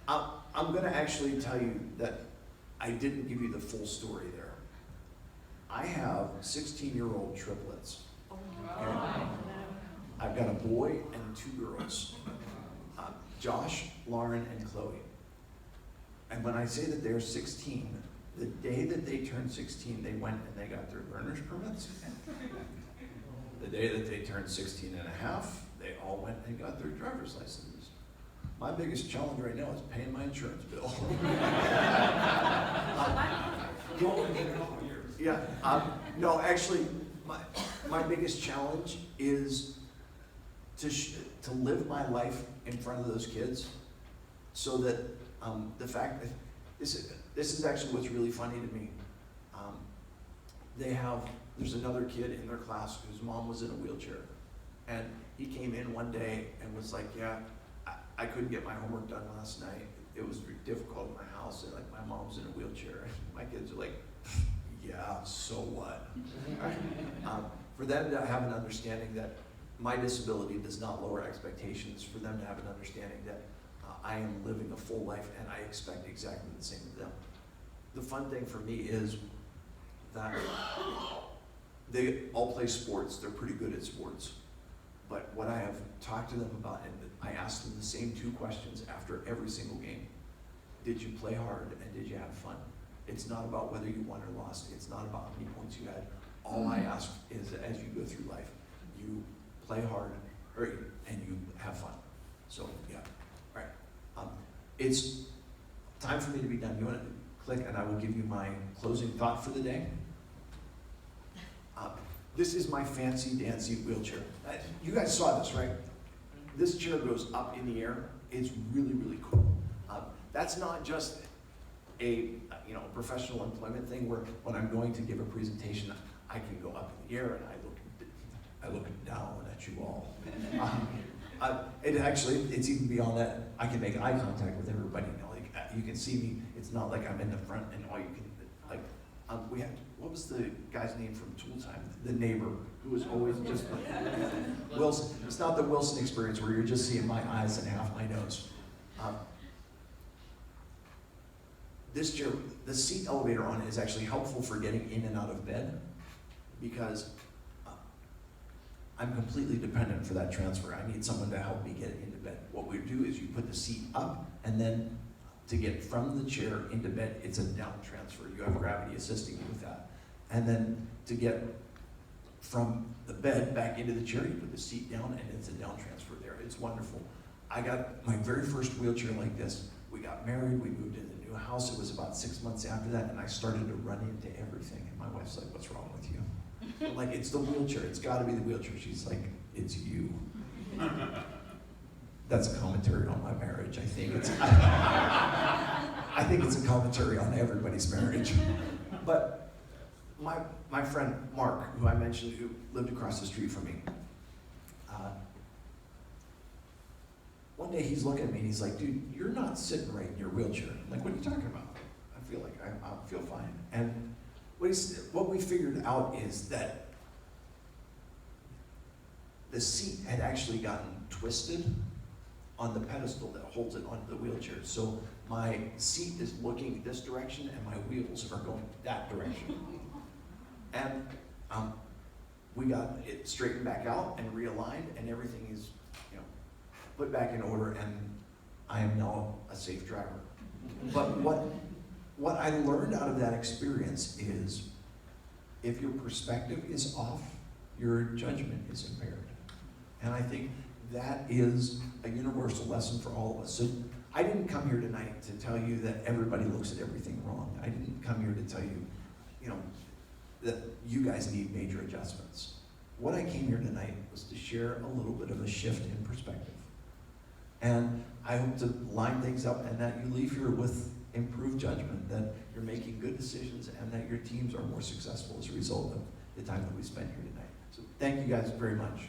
I'm gonna actually tell you that I didn't give you the full story there. I have 16-year-old triplets. And I've got a boy and 2 girls, Josh, Lauren, and Chloe. And when I say that they're 16, the day that they turned 16, they went and they got their learner's permits. The day that they turned 16 and a half, they all went and got their driver's licenses. My biggest challenge right now is paying my insurance bill. Yeah, no, actually, my biggest challenge is to live my life in front of those kids, so that the fact that this is actually what's really funny to me. There's another kid in their class whose mom was in a wheelchair, and he came in one day and was like, yeah, I couldn't get my homework done last night. It was difficult in my house, and like my mom's in a wheelchair. My kids are like, yeah, so what? For them to have an understanding that my disability does not lower expectations, for them to have an understanding that I am living a full life and I expect exactly the same of them. The fun thing for me is that they all play sports. They're pretty good at sports. But what I have talked to them about, and I ask them the same 2 questions after every single game. Did you play hard and did you have fun? It's not about whether you won or lost. It's not about how many points you had. All I ask is that as you go through life, you play hard and you have fun. So, yeah. All right. It's time for me to be done. You want to click and I will give you my closing thought for the day. This is my fancy dancy wheelchair. You guys saw this, right? This chair goes up in the air. It's really, really cool. That's not just a professional employment thing where when I'm going to give a presentation, I can go up in the air and I look down at you all. It's even beyond that. I can make eye contact with everybody. You can see me. It's not like I'm in the front and all you can, we had, what was the guy's name from Tool Time? The neighbor, who was always just, Wilson. It's not the Wilson experience where you're just seeing my eyes and half my nose. This chair, the seat elevator on it is actually helpful for getting in and out of bed because I'm completely dependent for that transfer. I need someone to help me get into bed. What we do is you put the seat up, and then to get from the chair into bed, it's a down transfer. You have gravity assisting you with that. And then to get from the bed back into the chair, you put the seat down, and it's a down transfer there. It's wonderful. I got my very first wheelchair like this. We got married, we moved into the new house. It was about 6 months after that, and I started to run into everything. And my wife's like, what's wrong with you? I'm like, it's the wheelchair. It's got to be the wheelchair. She's like, it's you. That's a commentary on my marriage. I think it's a commentary on everybody's marriage. But my friend Mark, who I mentioned, who lived across the street from me, one day he's looking at me and he's like, dude, you're not sitting right in your wheelchair. I'm like, what are you talking about? I feel like I feel fine. And what we figured out is that the seat had actually gotten twisted on the pedestal that holds it onto the wheelchair. So my seat is looking this direction and my wheels are going that direction. And we got it straightened back out and realigned, and everything is put back in order, and I am now a safe driver. But what I learned out of that experience is if your perspective is off, your judgment is impaired. And I think that is a universal lesson for all of us. So I didn't come here tonight to tell you that everybody looks at everything wrong. I didn't come here to tell you, that you guys need major adjustments. What I came here tonight was to share a little bit of a shift in perspective. And I hope to line things up and that you leave here with improved judgment, that you're making good decisions and that your teams are more successful as a result of the time that we spent here tonight. So thank you guys very much.